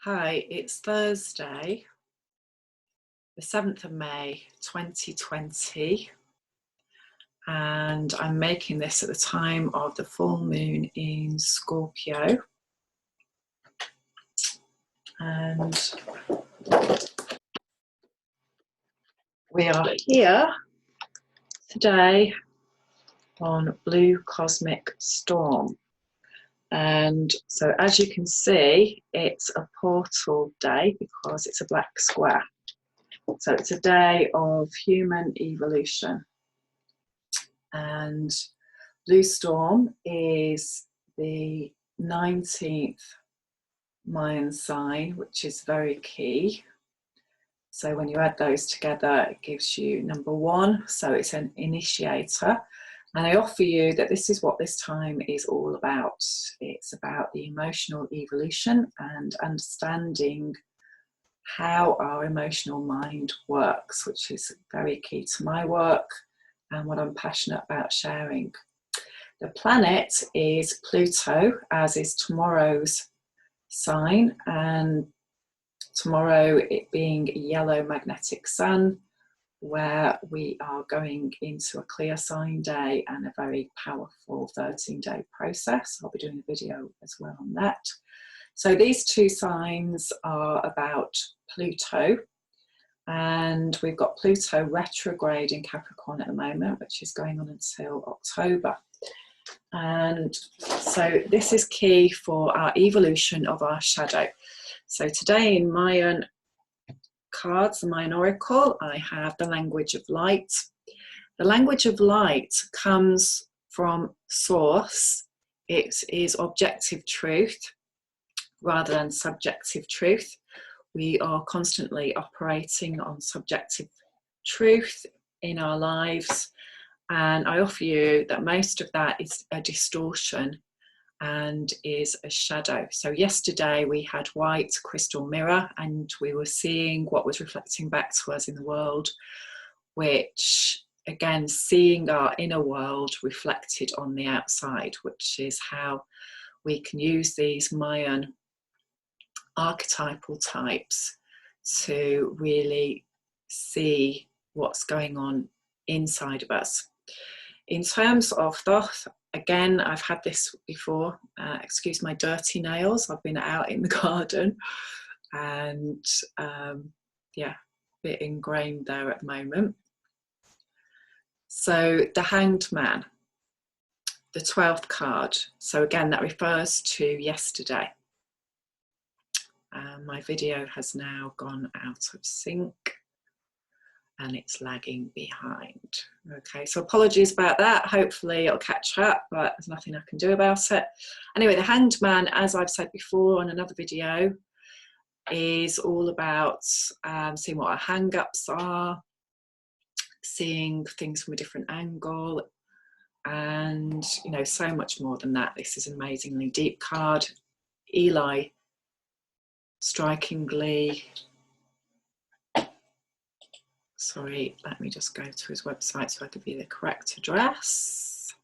Hi, it's Thursday, the 7th of May 2020, and I'm making this at the time of the full moon in Scorpio. And we are here today on Blue Cosmic Storm. And so as you can see, it's a portal day because it's a black square. So it's a day of human evolution. And Blue Storm is the 19th Mayan sign, which is very key. So when you add those together, it gives you number 1. So it's an initiator. And I offer you that this is what this time is all about. It's about the emotional evolution and understanding how our emotional mind works, which is very key to my work and what I'm passionate about sharing. The planet is Pluto, as is tomorrow's sign, and tomorrow it being a yellow magnetic sun, where we are going into a clear sign day and a very powerful 13-day process. I'll be doing a video as well on that. So these two signs are about Pluto, and we've got Pluto retrograde in Capricorn at the moment, which is going on until October. And so this is key for our evolution of our shadow. So today in Mayan cards, the Mayan Oracle, I have the language of light. The language of light comes from source. It is objective truth rather than subjective truth. We are constantly operating on subjective truth in our lives. And I offer you that most of that is a distortion and is a shadow. So yesterday we had white crystal mirror and we were seeing what was reflecting back to us in the world, which again, seeing our inner world reflected on the outside, which is how we can use these Mayan archetypal types to really see what's going on inside of us. In terms of thought, again, I've had this before. Excuse my dirty nails. I've been out in the garden and yeah, a bit ingrained there at the moment. So the Hanged Man, the 12th card. So again, that refers to yesterday. My video has now gone out of sync and it's lagging behind. Okay, so apologies about that. Hopefully it'll catch up, but there's nothing I can do about it. Anyway, the Hanged Man, as I've said before on another video, is all about seeing what our hang-ups are, seeing things from a different angle, and you know, so much more than that. This is an amazingly deep card. Eli, strikingly, sorry, let me just go to his website so I can give you the correct address.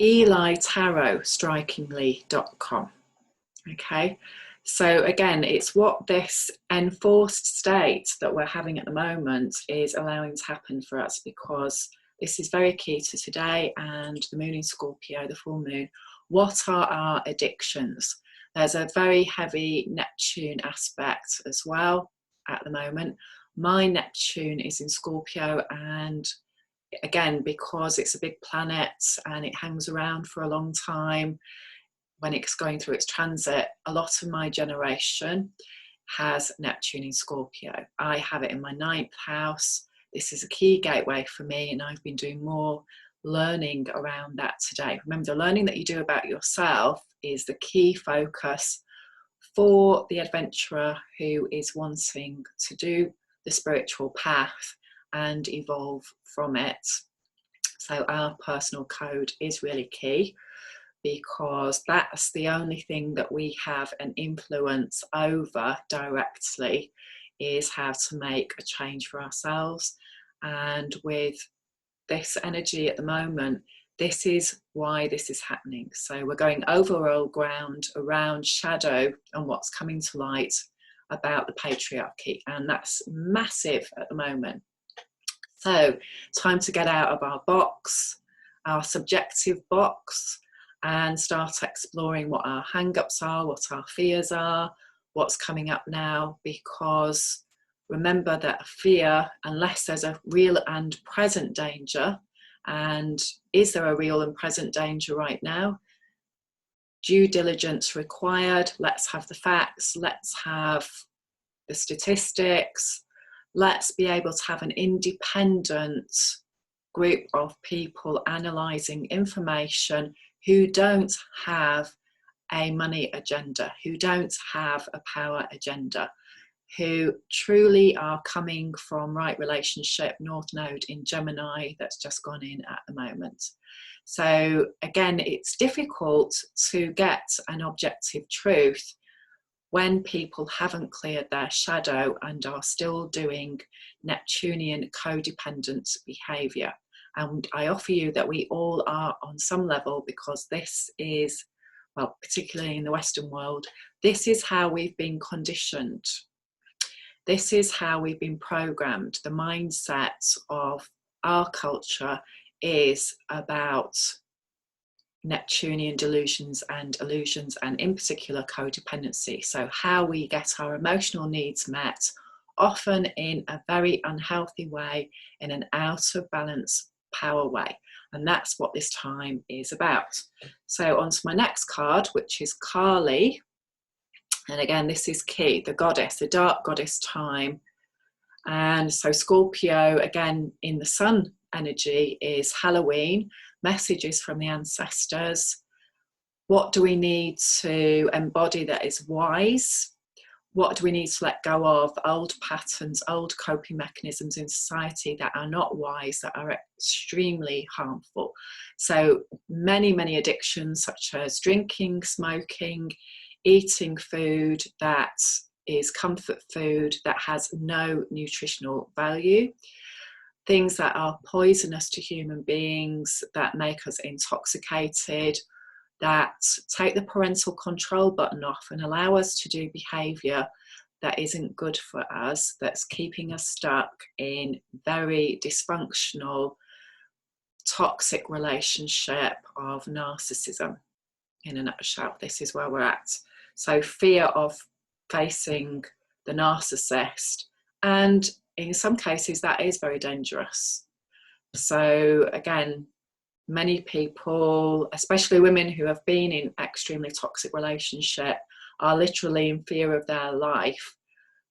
EliTarotStrikingly.com. Okay, so again, it's what this enforced state that we're having at the moment is allowing to happen for us, because this is very key to today and the moon in Scorpio, the full moon. What are our addictions? There's a very heavy Neptune aspect as well at the moment. My Neptune is in Scorpio, and again, because it's a big planet and it hangs around for a long time, when it's going through its transit, a lot of my generation has Neptune in Scorpio. I have it in my 9th house. This is a key gateway for me, and I've been doing more learning around that today. Remember, the learning that you do about yourself is the key focus for the adventurer who is wanting to do the spiritual path and evolve from it. So our personal code is really key, because that's the only thing that we have an influence over directly, is how to make a change for ourselves. And with this energy at the moment, This is why this is happening. So we're going over old ground around shadow and what's coming to light about the patriarchy, and that's massive at the moment. So time to get out of our box, our subjective box, and start exploring what our hang-ups are, what our fears are, what's coming up now, because remember that fear, unless there's a real and present danger, and is there a real and present danger right now? Due diligence required. Let's have the facts. Let's have the statistics. Let's be able to have an independent group of people analysing information who don't have a money agenda, who don't have a power agenda, who truly are coming from right relationship, North Node in Gemini that's just gone in at the moment. So again, it's difficult to get an objective truth when people haven't cleared their shadow and are still doing Neptunian codependent behaviour. And I offer you that we all are on some level, because this is, well, particularly in the Western world, this is how we've been conditioned. This is how we've been programmed. The mindset of our culture is about Neptunian delusions and illusions, and in particular codependency. So how we get our emotional needs met, often in a very unhealthy way, in an out of balance power way. And that's what this time is about. So on to my next card, which is Kali. And again, this is key, the goddess, the dark goddess time. And so Scorpio, again, in the sun energy, is Halloween, messages from the ancestors. What do we need to embody that is wise? What do we need to let go of? Old patterns, old coping mechanisms in society that are not wise, that are extremely harmful. So many, many addictions, such as drinking, smoking, eating food that is comfort food that has no nutritional value, things that are poisonous to human beings, that make us intoxicated, that take the parental control button off and allow us to do behaviour that isn't good for us, that's keeping us stuck in very dysfunctional, toxic relationship of narcissism. In a nutshell, this is where we're at. So fear of facing the narcissist, and in some cases that is very dangerous. So again, many people, especially women who have been in extremely toxic relationship, are literally in fear of their life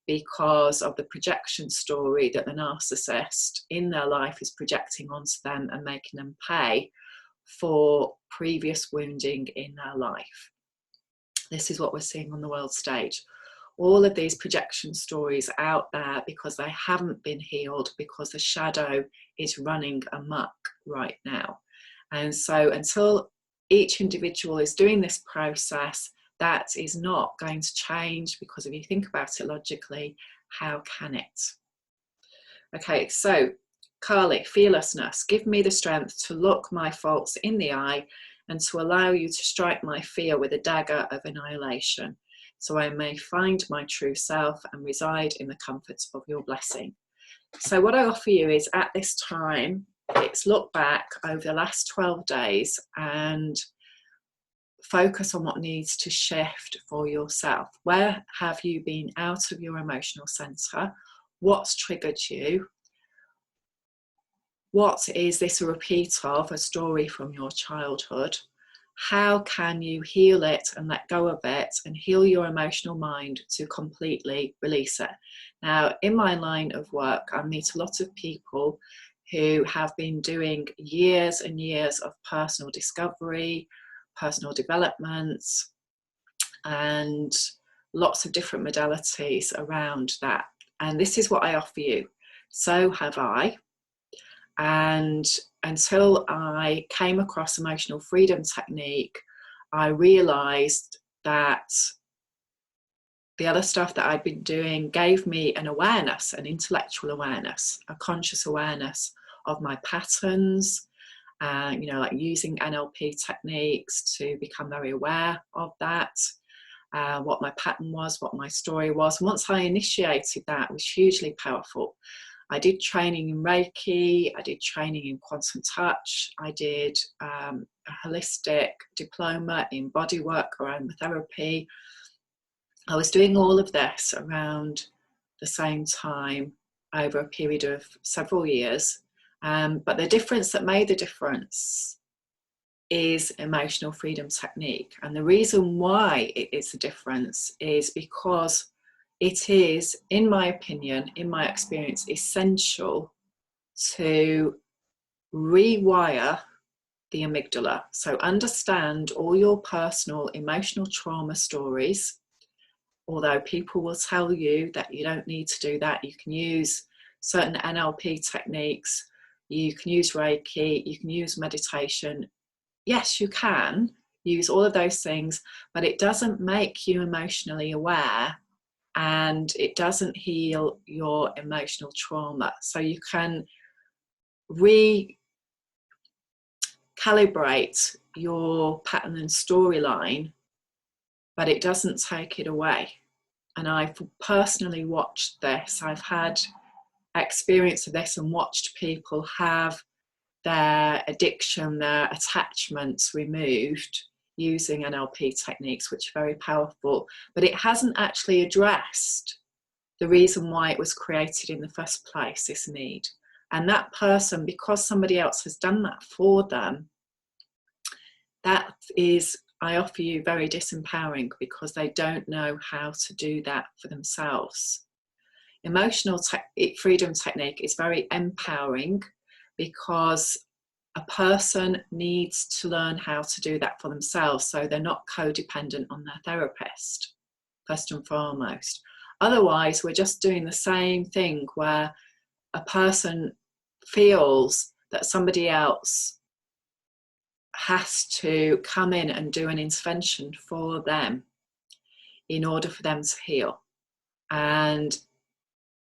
because of the projection story that the narcissist in their life is projecting onto them and making them pay for previous wounding in their life. This is what we're seeing on the world stage. All of these projection stories out there because they haven't been healed, because the shadow is running amok right now. And so until each individual is doing this process, that is not going to change, because if you think about it logically, how can it? Okay, so Kali, fearlessness. Give me the strength to look my faults in the eye and to allow you to strike my fear with a dagger of annihilation, so I may find my true self and reside in the comforts of your blessing. So what I offer you is, at this time, it's look back over the last 12 days and focus on what needs to shift for yourself. Where have you been out of your emotional center? What's triggered you? What is this a repeat of, a story from your childhood? How can you heal it and let go of it and heal your emotional mind to completely release it? Now, in my line of work, I meet a lot of people who have been doing years and years of personal discovery, personal development, and lots of different modalities around that. And this is what I offer you. So have I. And until I came across emotional freedom technique, I realized that the other stuff that I'd been doing gave me an awareness, an intellectual awareness, a conscious awareness of my patterns you know, like using NLP techniques to become very aware of that, what my pattern was, what my story was. And once I initiated that, it was hugely powerful. I did training in Reiki, I did training in quantum touch, I did a holistic diploma in bodywork, aromatherapy. I was doing all of this around the same time over a period of several years. But the difference that made the difference is emotional freedom technique. And the reason why it is a difference is because it is, in my opinion, in my experience, essential to rewire the amygdala. So understand all your personal emotional trauma stories. Although people will tell you that you don't need to do that, you can use certain NLP techniques, you can use Reiki, you can use meditation. Yes, you can use all of those things, but it doesn't make you emotionally aware, and it doesn't heal your emotional trauma. So you can recalibrate your pattern and storyline, but it doesn't take it away. And I've personally watched this. I've had experience of this and watched people have their addiction, their attachments removed using NLP techniques, which are very powerful, but it hasn't actually addressed the reason why it was created in the first place, this need. And that person, because somebody else has done that for them, that is, I offer you, very disempowering, because they don't know how to do that for themselves. Emotional freedom technique is very empowering, because a person needs to learn how to do that for themselves, so they're not codependent on their therapist, first and foremost. Otherwise, we're just doing the same thing where a person feels that somebody else has to come in and do an intervention for them in order for them to heal. And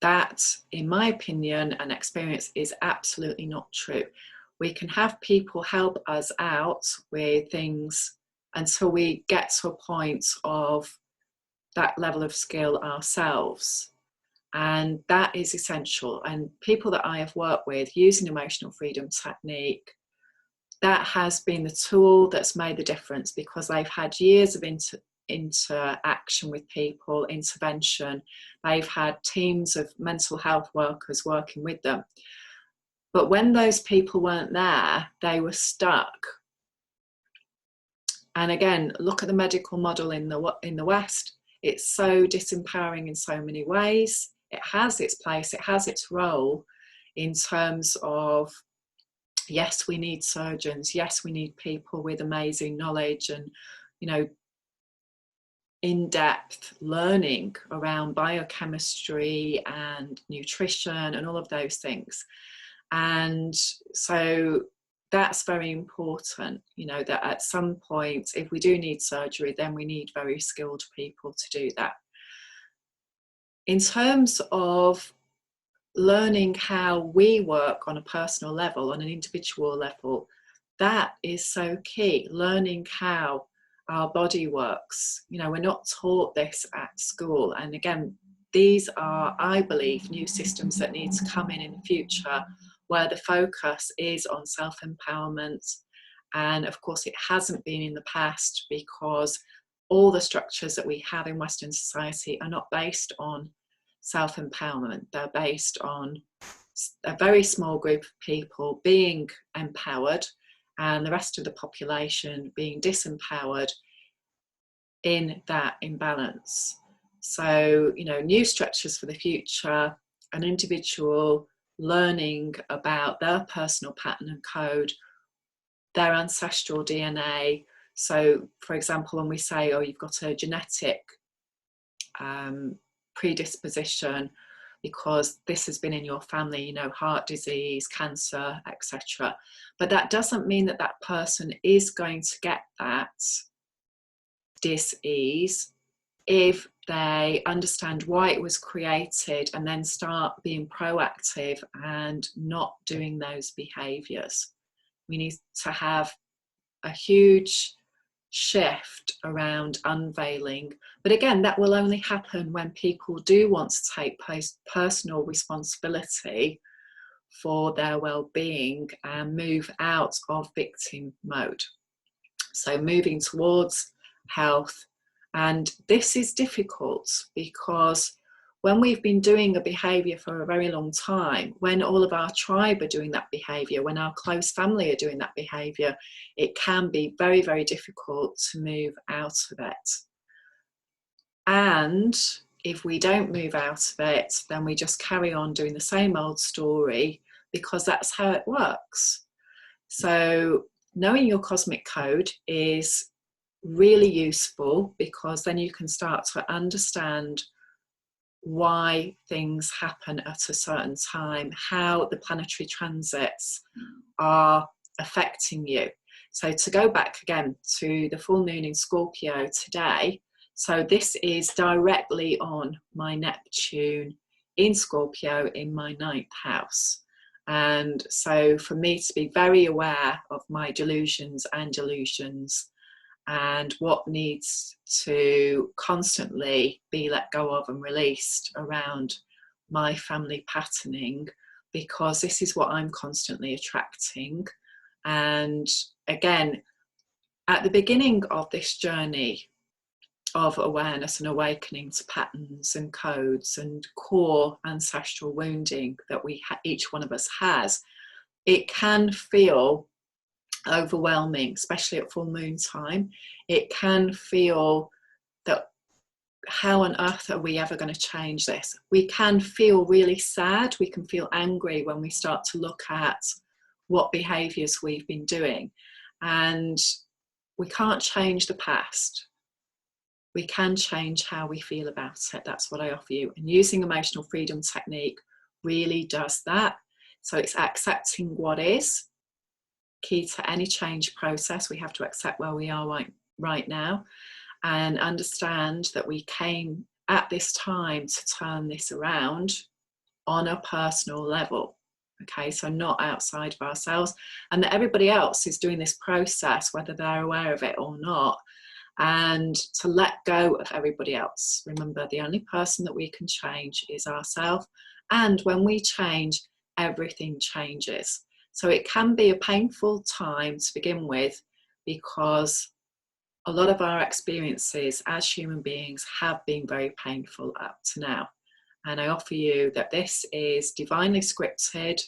that, in my opinion and experience, is absolutely not true. We can have people help us out with things until we get to a point of that level of skill ourselves. And that is essential. And people that I have worked with using emotional freedom technique, that has been the tool that's made the difference, because they've had years of interaction with people, intervention. They've had teams of mental health workers working with them. But when those people weren't there, they were stuck. And again, look at the medical model in the West. It's so disempowering in so many ways. It has its place, it has its role in terms of, yes, we need surgeons, yes, we need people with amazing knowledge and, you know, in-depth learning around biochemistry and nutrition and all of those things. And so that's very important, you know, that at some point, if we do need surgery, then we need very skilled people to do that. In terms of learning how we work on a personal level, on an individual level, that is so key. Learning how our body works. You know, we're not taught this at school. And again, these are, I believe, new systems that need to come in the future, where the focus is on self-empowerment. And of course, it hasn't been in the past, because all the structures that we have in Western society are not based on self-empowerment. They're based on a very small group of people being empowered and the rest of the population being disempowered in that imbalance. So, you know, new structures for the future, an individual learning about their personal pattern and code, their ancestral DNA. So, for example, when we say, oh, you've got a genetic predisposition because this has been in your family, you know, heart disease, cancer, etc. But that doesn't mean that that person is going to get that dis-ease if they understand why it was created and then start being proactive and not doing those behaviours. We need to have a huge shift around unveiling. But again, that will only happen when people do want to take personal responsibility for their well-being and move out of victim mode. So moving towards health. And this is difficult because when we've been doing a behaviour for a very long time, when all of our tribe are doing that behaviour, when our close family are doing that behaviour, it can be very, very difficult to move out of it. And if we don't move out of it, then we just carry on doing the same old story because that's how it works. So knowing your cosmic code is really useful because then you can start to understand why things happen at a certain time, how the planetary transits are affecting you. So to go back again to the full moon in Scorpio today, so this is directly on my Neptune in Scorpio in my 9th house. And so for me to be very aware of my delusions and illusions and what needs to constantly be let go of and released around my family patterning, because this is what I'm constantly attracting. And again, at the beginning of this journey of awareness and awakening to patterns and codes and core ancestral wounding that each one of us has, it can feel overwhelming, especially at full moon time. It can feel that how on earth are we ever going to change this? We can feel really sad, we can feel angry when we start to look at what behaviours we've been doing. And we can't change the past. We can change how we feel about it. That's what I offer you. And using emotional freedom technique really does that. So it's accepting what is. Key to any change process, we have to accept where we are right now and understand that we came at this time to turn this around on a personal level. Okay, so not outside of ourselves, and that everybody else is doing this process, whether they're aware of it or not, and to let go of everybody else. Remember, the only person that we can change is ourselves, and when we change, everything changes. So it can be a painful time to begin with because a lot of our experiences as human beings have been very painful up to now. And I offer you that this is divinely scripted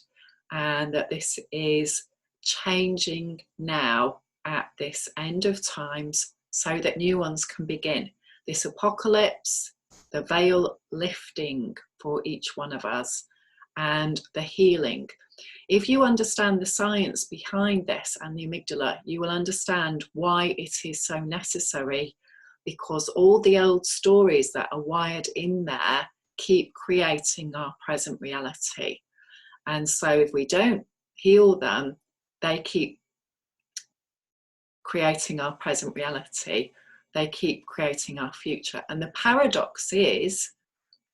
and that this is changing now at this end of times so that new ones can begin. This apocalypse, the veil lifting for each one of us, and the healing. If you understand the science behind this and the amygdala, you will understand why it is so necessary, because all the old stories that are wired in there keep creating our present reality. And so if we don't heal them, they keep creating our present reality. They keep creating our future. And the paradox is,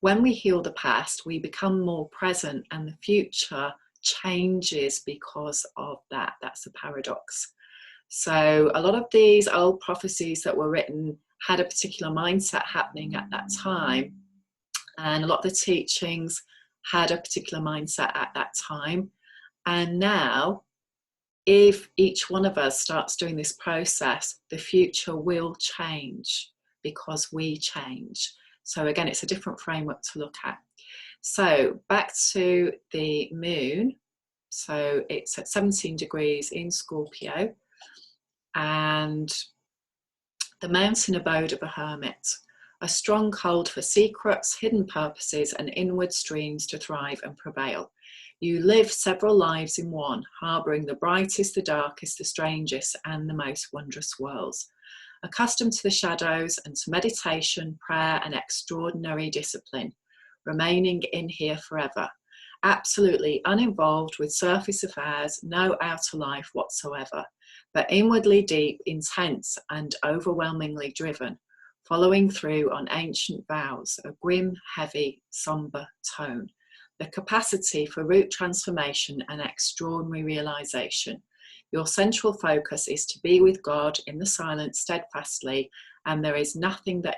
when we heal the past, we become more present and the future changes because of that. That's the paradox. So a lot of these old prophecies that were written had a particular mindset happening at that time. And a lot of the teachings had a particular mindset at that time. And now, if each one of us starts doing this process, the future will change because we change. So again, it's a different framework to look at. So back to the moon. So it's at 17 degrees in Scorpio, and the mountain abode of a hermit, a stronghold for secrets, hidden purposes, and inward streams to thrive and prevail. You live several lives in one, harbouring the brightest, the darkest, the strangest, and the most wondrous worlds. Accustomed to the shadows and to meditation, prayer, and extraordinary discipline, remaining in here forever. Absolutely uninvolved with surface affairs, no outer life whatsoever, but inwardly deep, intense, and overwhelmingly driven, following through on ancient vows, a grim, heavy, sombre tone. The capacity for root transformation and extraordinary realization. Your central focus is to be with God in the silence steadfastly, and there is nothing that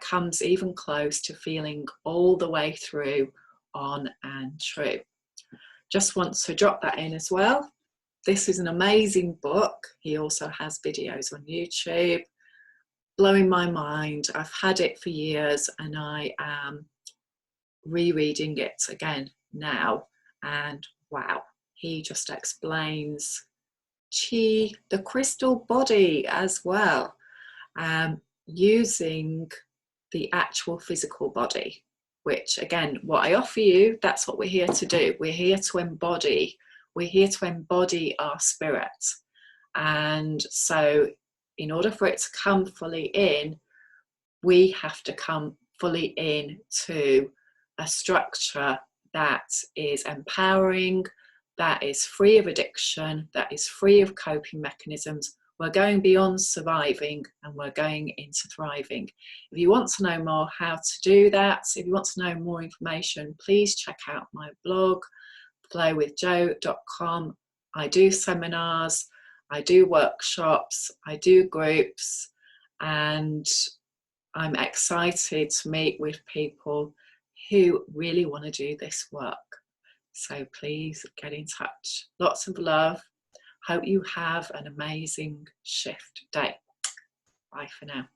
comes even close to feeling all the way through on and true. Just want to drop that in as well. This is an amazing book. He also has videos on YouTube. Blowing my mind. I've had it for years and I am rereading it again now, and wow, he just explains chi, the crystal body, as well, using the actual physical body, which again, what I offer you, that's what we're here to do. We're here to embody our spirit. And so in order for it to come fully in, we have to come fully into a structure that is empowering, that is free of addiction, that is free of coping mechanisms. We're going beyond surviving and we're going into thriving. If you want to know more how to do that, if you want to know more information, please check out my blog, flowwithjo.com. I do seminars, I do workshops, I do groups, and I'm excited to meet with people who really want to do this work. So please get in touch. Lots of love. Hope you have an amazing shift day. Bye for now.